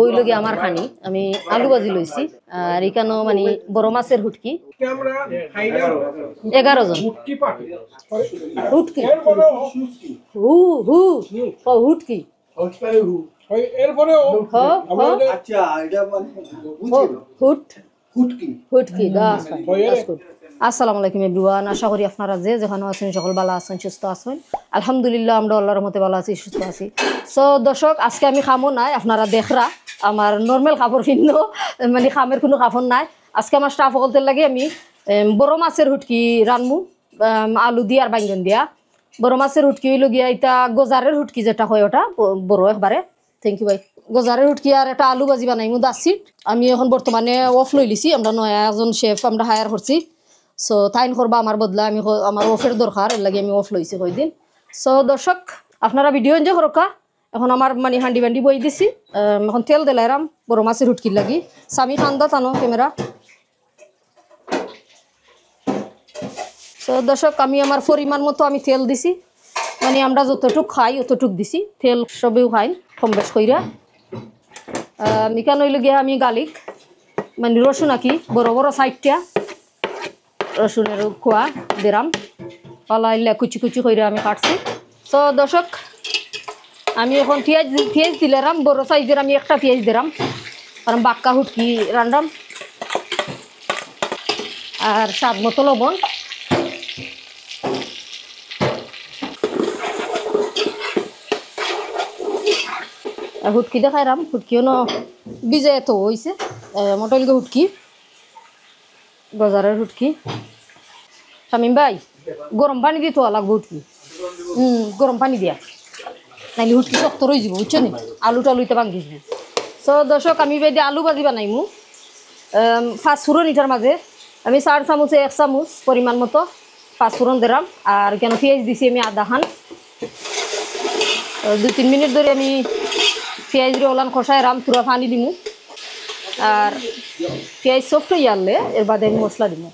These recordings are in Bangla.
ওই লগে আমার খানি আমি আলু ভাজি লইছি আর এখানেও মানে বড় মাছের হুটকি 11 জন হুটকি হু হু হুটকি এরপরে আচ্ছা এটা হুটকি আসসালামু আলাইকুম এভরিওয়ান। আশা করি আপনারা যে যেখানে আছেন সকল ভালো আছেন, সুস্থ আছেন। আলহামদুলিল্লাহ আমরা আল্লাহর রহমতে ভালো আছি, সুস্থ আছি। সো দর্শক, আজকে আমি খামো নাই, আপনারা দেখরা আমার নর্মাল কাপড় ভিন্ন, মানে খামের কোনো কাপড় নাই। আজকে আমার স্টাফ সকলতে লাগে আমি বড় মাছের হুটকি রানমু, আলু দিয়ে আর বাইঙ্গন দিয়া। বড় মাছের হুটকি হইল গিয়া এটা গজারের হুটকি যেটা হয় ওটা বড় একবারে। থ্যাংক ইউ ভাই। গজারের হুটকি আর একটা আলু ভাজি বানাইমু দাসিট। আমি এখন বর্তমানে অফ লই লিছি, আমরা নয়া একজন শেফ আমরা হায়ার করছি। সো তাইন করবা আমার বদলা, আমি আমার অফের দরকার, এর লাগে আমি অফ লইছি কয়দিন। সো দর্শক, আপনারা ভিডিও এনজয় করকা। এখন আমার মানে হান্ডি বান্ডি বই দিছি, এখন তেল দিলাইরাম বড় মাছের হুটকির লাগি। সামি খান্দা টানো ক্যামেরা। সো দর্শক, আমি আমার পরিমাণ মতো আমি তেল দিছি, মানে আমরা যতটুক খাই অতটুক দিছি। তেল সবেও খাই কম বেশ কইরা। মিকান হইল গিয়া আমি গার্লিক মানে রসুন আঁকি বড় বড় সাইডটা রসুনের খোয়া দিলাম, পালাইলে কুচি কুচি করে আমি কাটছি। তো দর্শক, আমি এখন পেঁয়াজ দিলাম বড় সাইজের, আমি একটা পেঁয়াজ দিলাম কারণ বাক্কা হুটকি রান্নাম। আর স্বাদ মতো লবণ, আর হুটকি দেখাইলাম। হুটকিও ন বিজে এত হয়েছে মোটামুটি হুটকি বাজারের হুটকি। শামিম ভাই, গরম পানি দিয়ে তোয়া লাগবে হুটকি। গরম পানি দিয়া, নাইলে হুটকি শক্ত রয়ে যাব, বুঝছো নি? আলু টালুইতে ভাঙি যাবে। সো দর্শক, আমি বাইদে আলু ভাজি বানাইমু। পাঁচফোড়ন এটার মাঝে আমি 4 চামচে 1 চামচ পরিমাণ মতো পাঁচফোড়ন দিলাম। আর কেন পেঁয়াজ দিছি আমি আধা খান। 2-3 মিনিট ধরে আমি পেঁয়াজ দিয়ে ওলান কষাই রাম, পুরা পানি দিমু। আর পেঁয়াজ সফট হয়ে আনলে এর বাদে আমি মশলা দিব।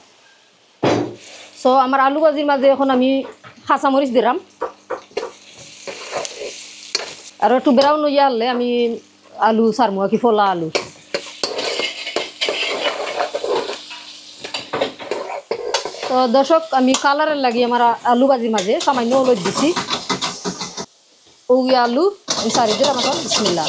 সো আমার আলু ভাজির মাঝে এখন আমি কাঁচামরিচ দিলাম। আর একটু ব্রাউন হয়ে আনলে আমি আলু সারমু, কি ফোলা আলু। তো দর্শক, আমি কালারের লাগি আমার আলু ভাজির মাঝে সামান্য হলুদ দিছি। ওই আলু আমি সারি দিলাম এখন। বিসমিল্লাহ।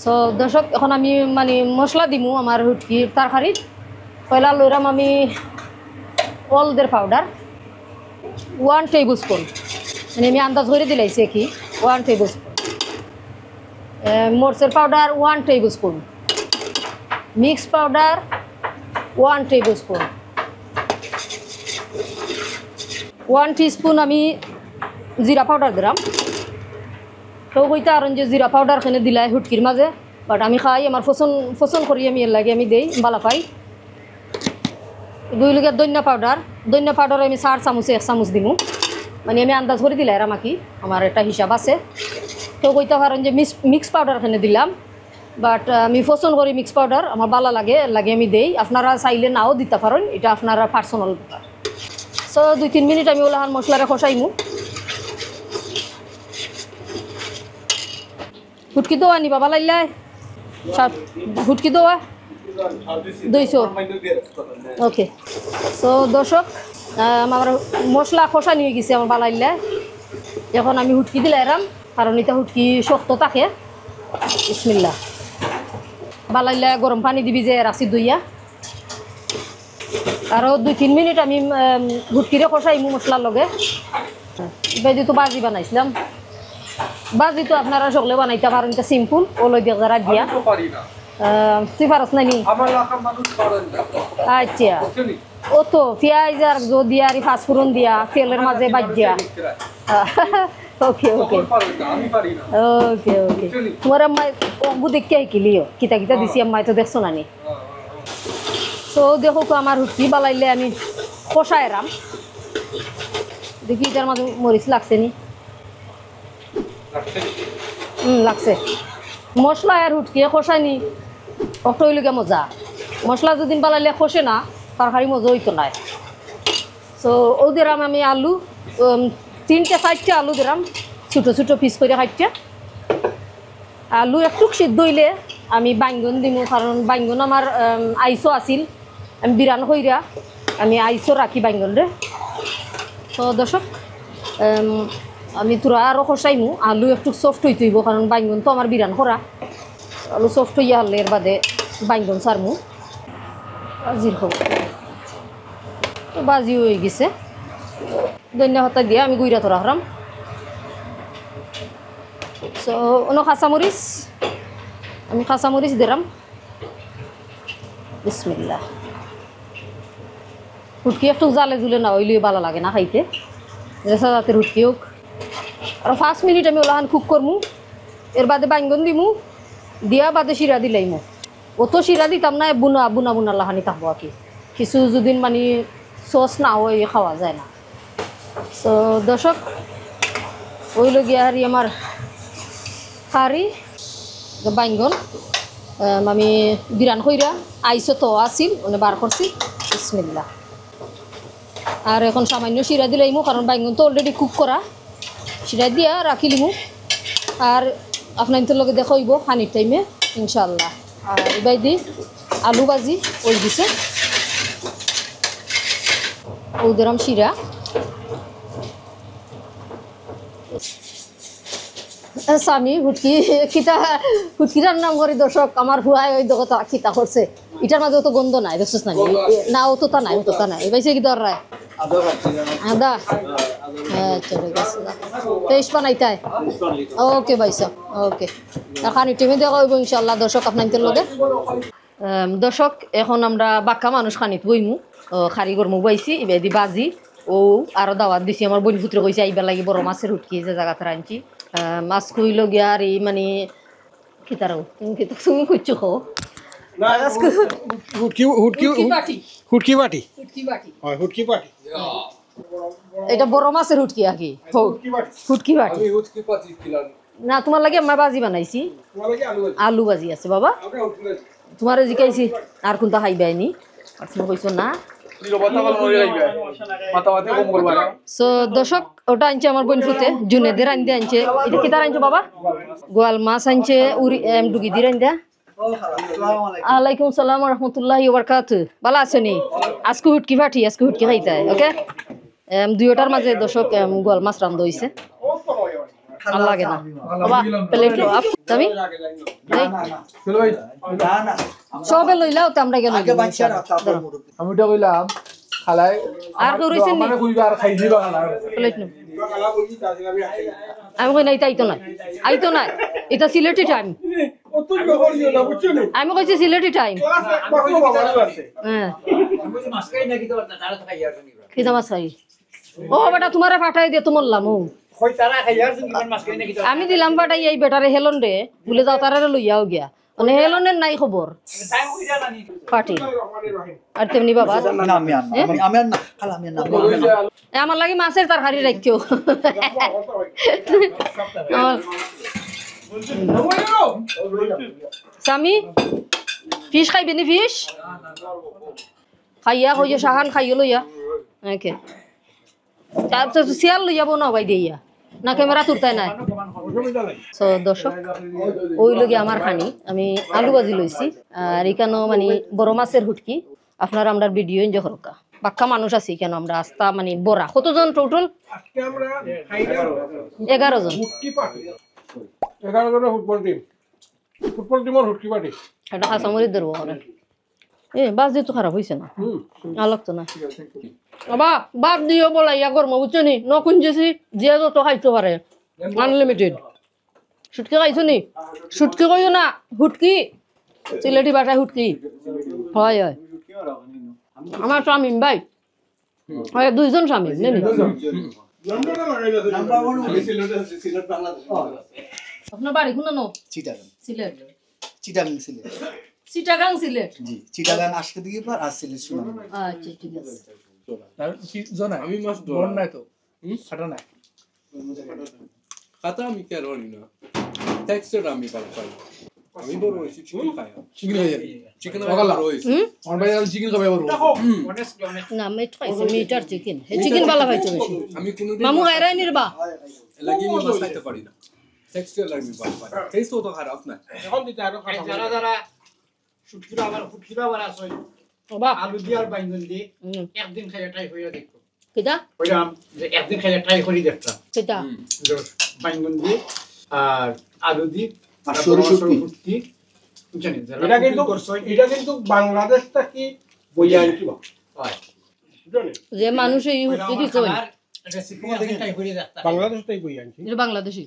সো দর্শক, এখন আমি মানে মশলা দিমু আমার হুটকির তরকারি। পয়লা লইরাম আমি হলদের পাউডার 1 টেবিল স্পুন, মানে আমি আন্দাজ করে দিলাইছি কি 1 টেবিল স্পুন। মরিচের powder 1 table spoon, mix powder 1 table spoon, 1 teaspoon আমি জিরা পাউডার দিলাম। তো কইতা আর যে জিরা পাউডার এখানে দিলাই হুটকির মাঝে, বাট আমি খাই আমার পছন্দ করি, আমি এর লাগে আমি দেই বালা পাই। 2 লিটার ধনিয়া পাউডার আমি 4 চামচে 1 চামচ দিমু, মানে আমি আন্দাজ করে দিলাই আমাকে, আমার একটা হিসাব আছে। তো কইতা পারেন যে মিক্স পাউডার এখানে দিলাম, বাট আমি পছন্দ করি মিক্স পাউডার, আমার ভালো লাগে আমি দেই। আপনারা চাইলে নাও দিতে পারেন, এটা আপনারা পার্সোনাল ব্যাপার। সো 2-3 মিনিট আমি ওলাহান মশলাটা কষাইমু। হুটকি দোয়া নিবা বালাইলাই, হুটকি দোয়া 200। ওকে। সো দর্শক, আমার মশলা কষা নিয়ে গেছে আমার বালাইলাই। এখন আমি হুটকি দিলাম, কারণ এটা হুটকি শক্ত থাকে। বিসমিল্লাহ। বালাইলাই গরম পানি দিবি যে রাখছি দইয়া। আরও 2-3 মিনিট আমি হুটকিরে কষাইমু মশলার লগে। এবার যেহেতু বাজি বানাইছিলাম, বাজি তো আপনারা সকলে বানাইতে পারেন, এটা সিম্পল ওলই দিয়ে যারা দিয়া। তুই পারস নাই নি? আচ্ছা, ও তো পেঁয়াজ আর দিয়া আর পাঁচফোড়ন দিয়া তেলের মাঝে বাজিয়া। ওকে ওকে ওকে ওকে। তোমার আম্মাই অঙ্গু দেখে শিকিলিও, কিতা কিতা দিছি আম্মাই তো দেখছো না নি? তো দেখো তো আমার হুটকি বালাইলে আমি কষাই রাম। দেখি এটার মাঝে মরিচ লাগছে নি? লাগছে। মশলা আর হুটকি কষাই নি, অটো হইলগে মজা। মশলা যদি বালাইলে খসে না, তরকারি মজা হইতো নাই। সো ও দিলাম আমি আলু 3-4টা আলু দিলাম ছোটো ছোটো পিস করে কাটটা। আলু একটু সিদ্ধ হইলে আমি বাইঙ্গন দিমু, কারণ বাইঙ্গন আমার আইসও আছিল, আমি বিরান কইরা আমি আইসও রাখি বাইঙ্গন রে। তো দর্শক আমি তোরা আরও কষাইমু, আলু একটু সফট হইতে হইব, কারণ বাইঙ্গন তো আমার বিরান করা। আলু সফট হইয়া হলে এর বাদে বাইঙ্গন সারমু বাজির হোক। তো বাজি হয়ে গেছে, ধনিয়া পাতা দিয়ে আমি গুইরা তোরা হরাম। সো অন্য কাঁচামরিচ, আমি কাঁচামরিচ দিলাম। বিসমিল্লাহ। হুটকি একটু জালে জুলে না হইলে ভালো লাগে না খাইতে, রেসা জাতের হুটকি হোক। আর 5 মিনিট আমি ওলাহান কুক করমু, এর বাদে বাইঙ্গন দিমু, দিয়া বাদে শিরা দিলাইমু। অত শিরা দিতাম না, বুনা বুনা বুনা লাহানি থাকবো আর কি, কিছু যদিন মানে সস না হয় খাওয়া যায় না। সো দর্শক ওইল গিয়া আর আমার কারি বাইঙ্গন আমি বিরান কইরা আইসো তো আসিল মানে বার করছি। বিসমিল্লাহ। আর এখন সামান্য শিরা দিলাইমু, কারণ বাইঙ্গন তো অলরেডি কুক করা, শিরা দিয়া রাখিলিমু। আর আপনার তো লগে দেখা হইব খানির টাইমে ইনশাল্লাহ। আর এবার দি আলু ভাজি ওই দিছে, ও দিলাম শিরা। স্বামী হুটকি খিতা, হুটকি রান্নাম করি দর্শক, আমার হুয়াই ওই দোকান খিতা করছে। এটার মাঝে অত গন্ধ নাই, দেখছিস না? না অতটা নাই, অতটা নাই। এবার কি দর রায় আদা, আচ্ছা ঠিক আছে, পেস্ট বানাইতাই। ওকে ভাইসা, ওকে। খানি টিমে দেখা হইব ইনশাল্লাহ দর্শক আপনাদের লগে। দর্শক এখন আমরা বাক্কা মানুষ খানিত বইমু, কারিগর মু বাইছি এবার দি বাজি ও আরো দাওয়াত দিছি। আমার বোন পুত্র কইছে আইবার লাগি বড় মাছের হুটকি যে জায়গাতে আনছি। মাছ কইল গিয়া আর এই মানে খিতারাও তুমি খুঁজছো খো হুটকি হুটকি হুটকি বাটি, হয় হুটকি বাটি। এটা বড় মাছের হুটকি আর কি, হুটকি বাটি না। তোমার লাগে আমার বাজি বানাইছি, আলু বাজি আছে বাবা। তোমার জিকাইছি আর কোনটা খাইবাইনি, আর তুমি কইছো না। সো দর্শক ওটা আনছে আমার বোন ফুতে জুনেদের আনতে আনছে। এটা কি তার আনছে বাবা? গোয়াল মাছ আনছে, ডুগি দিয়ে আনতে। আলাইকুম সালাম রহমতুল্লাহি ওয়া বারাকাতুহু। ভালো আছেন? আজকে হুটকি ফাটি, আজকে হুটকি খাইতে ওকে। দুইটার মাঝে দর্শক গোয়াল মাছ রান্ধ হইছে, ভাল লাগে না বাবা। প্লেট লো আপ তুমি সবে লইলাও তো আমরা গেল। আমি তো কইলাম খালাই আর কেউ রইছেন নি? মানে কইবা আর খাই দিবা না প্লেট নো। আমি কই নাই, তাইতো নাই, আইতো নাই। এটা সিলেটি টাইম, আমি কইছি সিলেটি টাইম। হ্যাঁ খিদা মাছ খাই। ও বেটা তোমারে পাঠাই দিয়ে তো মরলাম। ও আমি দিলাম পাঠাই এই বেটারে হেলন রে ভুলে যাও, তারা লইয়াও গিয়া মানে হেলনের নাই খবর পাটি। আর তেমনি বাবা আমার লাগে মাছের তরকারি রাখিও। স্বামী ফিশ খাইবে নি? ফিশ খাইয়া কইয়া সাহান খাইও লইয়া ওকে। তারপর শিয়াল লইয়া বনাবাই দিয়া না, ক্যামেরা তুলতাই নাই। সো দর্শক ওই লগে আমার খানি আমি আলু ভাজি লইছি। আর এখানেও মানে বড় মাছের হুটকি। আপনার আমরা ভিডিও এনজয় করকা। বাক্কা মানুষ আছি কেন আমরা আস্তা মানে বড়া কতজন টোটাল? 11 জন। 11 জনের ফুটবল টিম, ফুটবল টিমের হুটকি বাটি। এটা কাঁচামরি ধরবো করে বাজি তো খারাপ হয়েছে না, আলাগ তো না বাবা। বাদ দিও বলা ইয়া করবো বুঝছো নি? নকুঞ্জেছি যে যত খাইতে পারে আনলিমিটেড। সুটকি খাইছো নি? সুটকি কইও না, হুটকি সিলেটি বাটায় হুটকি। হয় হয় আমার স্বামী ভাই, হয় 2 জন স্বামী নেনি। আপনার বাড়ি কোন? চিটাগাং। সিলেট। চিটাগাং সিলেট। চিটাগাং সিলেট। জি চিটাগাং আসতে দিকে পর আর সিলেট শুনুন। আচ্ছা ঠিক আছে। তার কি জানা আমি মাছ ধর নাই তো ফাটা নাই খাতা আমি কেন না টেক্সচার আমি পাই আমি বড় হইছি চিকেন খাই চিকেন খাই চিকেন খাওয়া বড় হইছি আমার ভাই আর চিকেন খাবে বড় দেখো না মিট খাইছে মিট আর চিকেন হে চিকেন বালা খাইতো বেশি আমি কোনদিন মামু গায়রাই নিরবা লাগি আমি মাছ খাইতে পারি না টেক্সচার লাগবে পারি টেস্ট তো খারাপ না এখন দিতে আরো খারাপ যারা যারা শুটকিরা আবার ফুটকিরা আবার আছে বাহ আলু দিয়ে আর বাইঙ্গন দিয়ে একদিন খাইলে ট্রাই হইয়া দেখতো কিটা ওইরাম যে একদিন খাইলে ট্রাই করি দেখতা কিটা বাইঙ্গন দিয়ে আর আলু দিয়ে আর সরু শুটকি। ফুটকি বুঝছেন এটা কিন্তু বাংলাদেশটা কি বইয়া আনছি বা হয় বুঝলেন যে মানুষ এই হুটকি দিছো রেসিপি একদিন ট্রাই করি দেখতা বাংলাদেশটাই বইয়া আনছি এটা বাংলাদেশি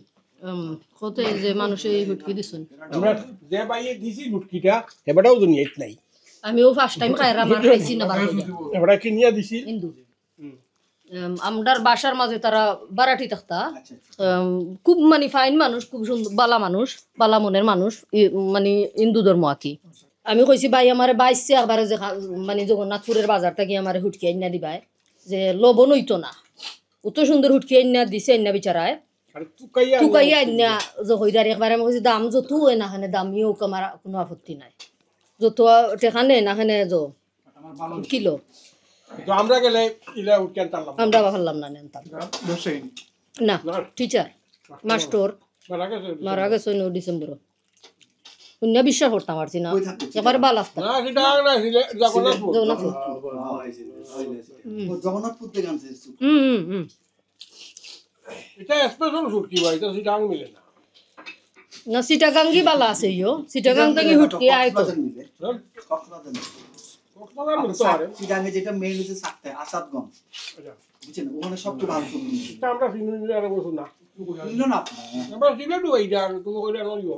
কতে যে মানুষ এই হুটকি দিছুন আমরা যে বাইয়ে দিছি লুটকিটা এবারও দুনিয়াত নাই আমিও ফার্স্ট টাইম খাইরা আমার খাইছি না বাবা এবার কিনিয়া দিছি হিন্দু আমরার বাসার মাঝে তারা বারাটি থাকতা খুব মানে ফাইন মানুষ খুব সুন্দর বালা মানুষ বালা মনের মানুষ মানে হিন্দু ধর্ম আর কি আমি কইছি ভাই আমারে বাইশে একবারে যে মানে জগন্নাথপুরের বাজার থেকে আমারে হুটকি আইনা দিবাই যে লবণ হইতো না অত সুন্দর হুটকি আইনা দিছে আইনা বিচারায় আর তুকাইয়া তুকাইয়া আইনা যে হইদার একবারে আমি কইছি দাম যত হয় না খানে দামিও আমার কোনো আপত্তি নাই যত টেখানে না খানে কিলো তো আমরা গেলে ইলা উঠকেন তারলাম আমরা ভাবলাম না নেনতাম বসে না টিচার মাস্টার মারা গেছে মারা গেছে 9 ডিসেম্বর অন্য বিশ্বাস করতাম পারছি না একবার বাল আসতাম না সেটা না জগন্নাথপুর জগন্নাথপুর থেকে আনছে এটা স্পেশাল লুটকি ভাই এটা সেটা মিলে না না সিটাগাঙ্গি বালা আছে ইয়ো সিটাগাং থেকে হুটকি আইতো কক্সবাজার মিলতে পারে চিটাঙ্গে যেটা মেইন হচ্ছে সাকতে আসাদগঞ্জ বুঝছেন ওখানে সবচেয়ে ভালো সবজি এটা আমরা সিনুনি আর বসু না বুঝলো না আপনি আমরা সিলেটু এইটা আর তুমি কইলে নইব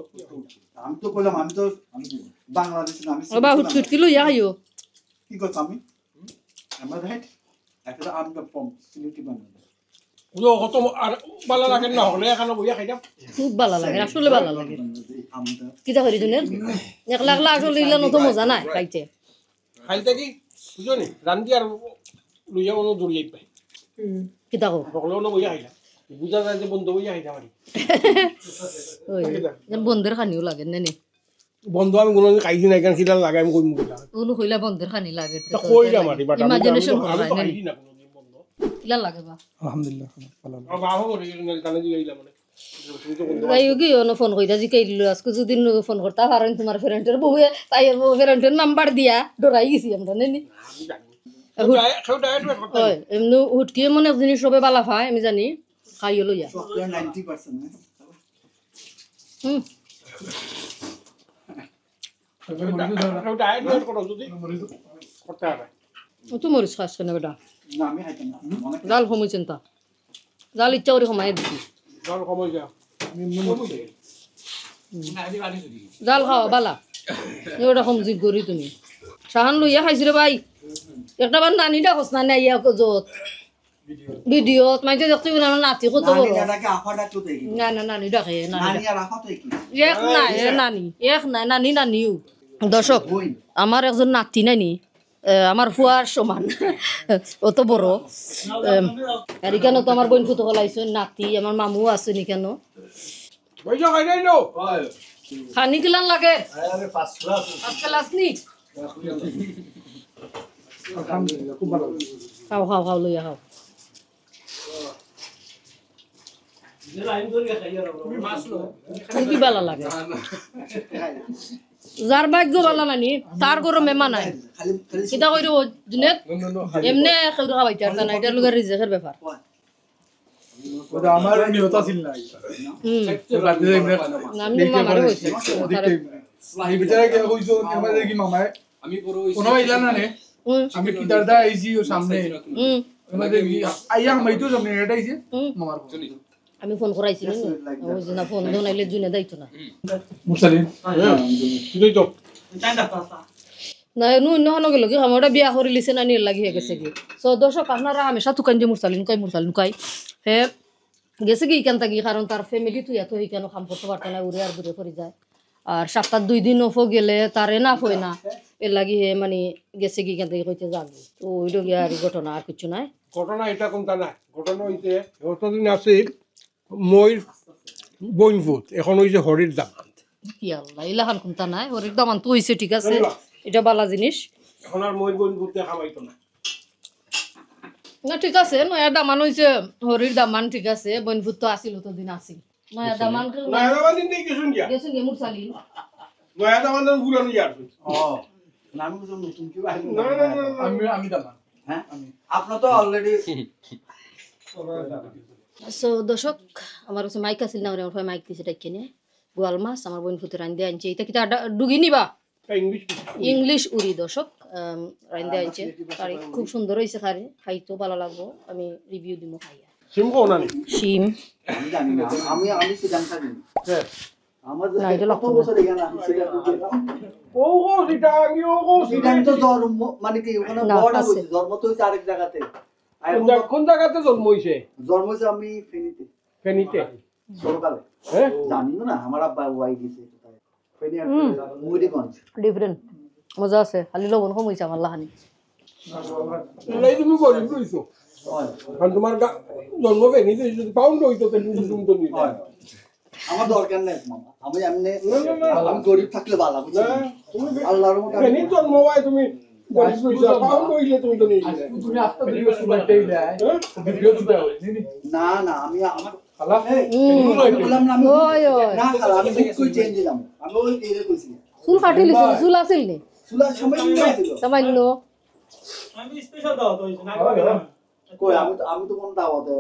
আমি তো কইলাম আমি তো বাংলাদেশে না, আমি বাবা হুটকি লইয়া আইও কি কথা আমি আমার রাইট একটা আম দা ফর্ম সিলেটি বাংলা ও কত আর ভালো লাগে না হলে এখানে বইয়া খাইতাম খুব ভালো লাগে আসলে ভালো লাগে আমটা কিটা করি দুনের একলা একলা আসলে ইলা নতো মজা নাই খাইতে খাইতে কি বুঝনি রান্দি আর লইয়া কোনো দৌড়িয়ে পাই কিটা কো সকলেও না বইয়া খাইতাম বুঝা যায় যে বন্ধ বইয়া খাইতাম পারি ওই বন্ধের খানিও লাগে নেনে বন্ধু আমি কোনো খাইছি না এখানে কিলা লাগাই আমি কই মুগিলা ওনো কইলা বন্ধের খানি লাগে তা কইলাম আর বাট ইমাজিনেশন আমি করা তো নাই খাইছি না কোনোদিন বন্ধ কিলা লাগে বা আলহামদুলিল্লাহ ভালো আর বাবা করে কানে দিলাম মানে তুমি তো বন্ধ তাই কি ono ফোন কইরা জি কইলো আজকে যদি ফোন করতা কারণ তোমার ফ্রেন্ডের বউ তাই ফ্রেন্ডের নাম্বার দিয়া ডরাই গেছি আমরা নেনি আমি জানি সেটা অ্যাডভাইস করতে ওই এমনি হুটকি মনে এক জিনিস সবে বালা পায় আমি জানি খাইও লইয়া সফটওয়্যার 90% না হুম সেটা অ্যাডভাইস করো যদি করতে হবে ও তো মরিস খাস না বেটা না আমি খাইতাম না অনেক জাল কমই চিন্তা জাল ইচ্ছা করে কমাই দিছি জল কমই যা জাল খাওয়া বালা এওটা কম জিগ করি তুমি সাহান লইয়া খাইছি রে ভাই একটা বার নানিটা খস না নাই ইয়া যত ভিডিওত মাইতে দেখতে না নাতি কত বড় নানিটাকে আফা ডাকতো দেখি না না নানি ডাকে নানি নানি আর আফা তো কি এক নাই এক নাই নানি নানিও দর্শক বই আমার একজন নাতি নানি আমার ফুয়ার সমান অত বড় আর এখানে তো আমার বোন ফুটো গলাইছে নাতি আমার মামু আছে নি কেন বইজা খাই নাই নো খানি কিলান লাগে আরে ফার্স্ট ক্লাস ফার্স্ট ক্লাস নি আলহামদুলিল্লাহ খুব ভালো খাও খাও খাও লইয়া খাও লাইন ধরে খাইয়া মাছলো কি ভালো লাগে যার ভাগ্য ভালো নানি তার ঘরে মেহমান নাই খালি খালি কিতা কইরো জুনেত এমনে খেউর খাওয়াইতে আর না এটা লুগার রিজেকের ব্যাপার ওটা আমার নিয়ত ছিল না রাতে আমি মামারে কইছি এই বিচারে কে কইছো আমাদের কি মামায় আমি বড় হইছি কোনো ইলা না নে আমি কিদার দা আইছি ও সামনে আমাদের কি আইয়া মাইতো সামনে এটা আইছে মামার আমি ফোন করাইছি না ওই যে না ফোন দনাইলে জুনে দাইতো না মুসালিম তুই তো না নু অন্য গেল কি আমরা বিয়া করে লিছে না নিয়ে লাগি হয়ে গেছে কি সো দর্শক আপনারা হামেশা তুকান যে মুরসালিন কই হে গেছে কি কেন থাকি কারণ তার ফ্যামিলি তুই এত কেন কাম করতে পারতো না উড়ে আর দূরে করে যায় আর সপ্তাহ 2 দিন অফ গেলে তারে না হয় না এর লাগি হে মানে গেছে কি কেন থাকি কইতে যাবো তো ওইটা গিয়ে আর ঘটনা আর কিছু নাই ঘটনা এটা কোনটা না ঘটনা হইতে যতদিন আছে মই বইনভূত এখন হইছে হরির দামান কি আল্লাহ ইলাহান কুমতা নাই হরির দামান তো হইছে ঠিক আছে এটা বালা জিনিস এখন আর মই বোন করতে খাওয়াইতো না না ঠিক আছে নয়া দামান হইছে হরির দামান ঠিক আছে বনভূত তো আসিল তো দিন আসিল নয়া দামান নয়া দামান দিন গেছুন গিয়া গেছেন গে মুরসালি নয়া দামান দিন পুরানো ইয়ার ও নাম তো নতুন কি বাইরে না না না আমি দামান হ্যাঁ আপনার তো অলরেডি সো দর্শক আমার কাছে মাইক আছিল না আমার মাইক দিছে ডাইকে নিয়ে গোয়াল মাছ আমার বনভূতে রান্ধে আনছে এটা কিটা ডুগি নিবা ইংলিশ ইংলিশ উড়ি দর্শক রান্ধে আনছে কারি খুব সুন্দর হয়েছে খারি খাইতো ভালো লাগবো আমি রিভিউ দিব খাইয়া সিম কো না নি শিম আমি জানি না আমি সেটা জানি আমার না, এটা কত লাগতো না। বছর এখানে আমি সেটা ও গো সিটা কি ও গো সেটা তো জন্ম মানে কি ওখানে না, বড় আছে। হয়েছে জন্ম তো হয়েছে আরেক জায়গাতে আর এখন কোন জায়গাতে জন্ম হইছে জন্ম হয়েছে আমি ফেনীতে ফেনীতে ছোটকালে হ্যাঁ জানিও না আমার আব্বা ওয়াই গেছে ফেনী আর মুড়িগঞ্জ ডিফারেন্ট মজা আছে খালি লবণ কম হয়েছে আমার লাহানি এই তুমি গরিব হইছো হয় কারণ তোমার জন্ম ফেনীতে যদি পাউন্ড হইতো তাহলে তুমি তো নিতে হয় আমার দরকার নেই মামা আমি এমনি না, না, না। আমি গরিব থাকলে ভালো না বুঝছেন তুমি আল্লাহর রহমতে আমি- ফেনীর জন্ম হয় তুমি গরিব হইছো পাউন্ড হইলে তুমি তো নিয়ে যাবে তুমি আস্তে ভিডিও সুবাইতেই যায় ভিডিও সুবাই হইছে নি না না আমি আমার খালা আমি বললাম না আমি ওই ওই না খালা আমি বুক করে চেঞ্জ দিলাম আমি ওই এর কইছি চুল কাটি লিছিল চুল আছিল নি সুলা সময় নিয়ে ছিল সামান্য কই আমি তো কোন দাওয়াতে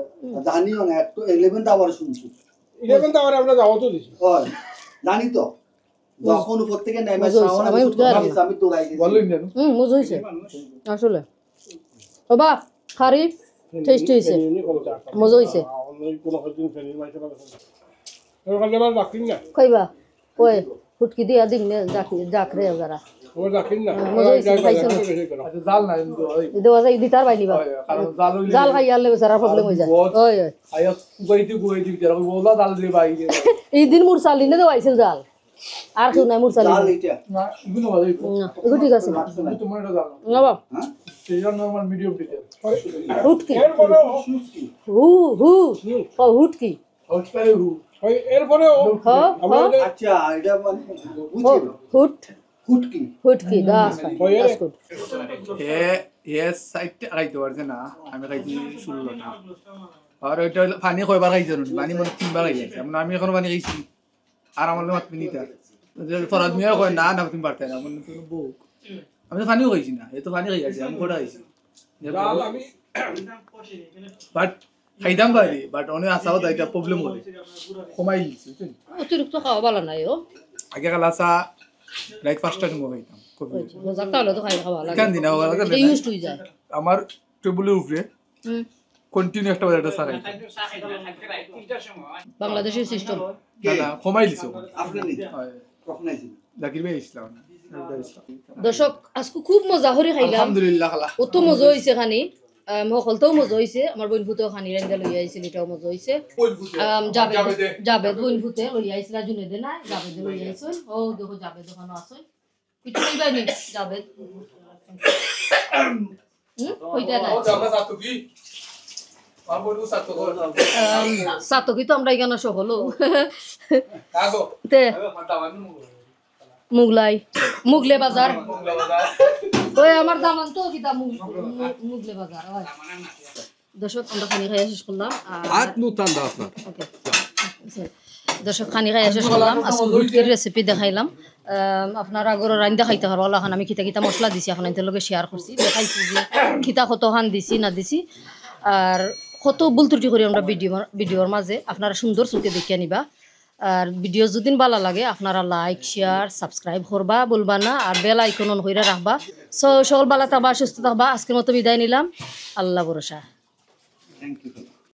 জানিও না একটু 11 দাওয়ার শুনছি 11 আওয়ারে আমরা যাওয়া তো দিছি হয় জানি তো যখন উপর থেকে নেমে মজা হয়েছে, সামনে আমি উঠতে পারলাম না। আমি তোলাই দিছি বললেন জানো মজা হয়েছে আসলে বাবা খারি টেস্ট হয়েছে মজা হয়েছে কোনো দিন ফেনীর মাইছে ভালো এবার এবার রাখিন না খাইবা ওই ফুটকি দিয়া দিন যাক রে যারা ওর রাখিন না মজা হয়েছে, খাইছো না? আচ্ছা জাল না কিন্তু ওই দেওয়া যায় দিতার বাইনিবা কারণ জাল হইলে জাল খাই আনলে বেচারা প্রবলেম হয়ে যায় ওই ওই আয়া গুয়াইতে যারা বলা জাল দিয়ে বাইরে এই দিন মুরসালি নে দেওয়াইছিল জাল আর কেউ নাই মুরসালি জাল এটা না ইগুনো ভালো এগুলো ঠিক আছে তোমার এটা জাল না বাবা হ্যাঁ সেই জন্য আমার মিডিয়াম দিতে হুটকি এরপরে হু হু ও হুটকি হটকারে হু এরপরে হ হ আচ্ছা এটা মানে ও, বুঝছি হুট হুটকি হুটকি দাস গুড এ সাইডটা খাইতে পারছে না আমি খাইছি 16টা আর ওইটা পানি কয়বার খাইছে পানি মনে 3বার খাইছে এমন আমি এখন পানি খাইছি আর আমার মাত মিনিটা ফরাদ মিয়া কয় না না তুমি পারতে না মনে তো বউ আমি তো পানিও খাইছি না এই তো পানি খাইছি আমি কোটা খাইছি জাল আমি বাট খাইতাম পারি বাট অনেক আশাও তাই একটা প্রবলেম হলে কমাই দিছি বুঝছেন অতিরিক্ত খাওয়া ভালো নাই ও আগে কাল আসা রাইট 5টা টাইম খাইতাম কফি মজা তাহলে তো খাই খাওয়া লাগে কেন দিন এটা ইউজ টু যায় আমার টেবিলের উপরে হুম কন্টিনিউ একটা বাজে চা খাইতাম বাংলাদেশের সিস্টেম না না কমাই দিছো আপনি নি হয় কখন আইছেন জাকির ভাই ইসলাম দর্শক আজকে খুব মজা করে খাইলাম আলহামদুলিল্লাহ খালা অত মজা হয়েছে খানি মকলতেও মজা হয়েছে আমার বোন ভূতেও খানি রান্দা লই আইছিল এটাও মজা হয়েছে জাবেদ বোন ভূতে লই আইছিল জুনেদে না জাবেদ লই আইছিল ও দেখো জাবেদ ওখানে আছে কিছু কইবা নি জাবেদ কইতা না সাতকি তো আমরা এখানে সকল তে মুগলে বাজার ওই আমার দামান তো কিতা মুগলে বাজার ওই দর্শক আমরা খানি খাইয়া শেষ করলাম হাত নুতান দাও আপনার ওকে দর্শক খানি খাইয়া শেষ করলাম আজকে গুটকির রেসিপি দেখাইলাম আপনারা আগরে রান্না খাইতে পারবো এখন আমি কিতা কিতা মশলা দিছি এখন এর লগে শেয়ার করছি দেখাইছি যে কিতা কত খান দিছি না দিছি আর কত ভুল ত্রুটি করি আমরা ভিডিওর মাঝে আপনারা সুন্দর চোখে দেখে নিবা আর ভিডিও যদি ভালো লাগে আপনারা লাইক শেয়ার সাবস্ক্রাইব করবা বলবা না আর বেল আইকন অন করে রাখবা সকল ভালো থাকবা সুস্থ থাকবা আজকের মতো বিদায় নিলাম আল্লাহ ভরসা থ্যাংক ইউ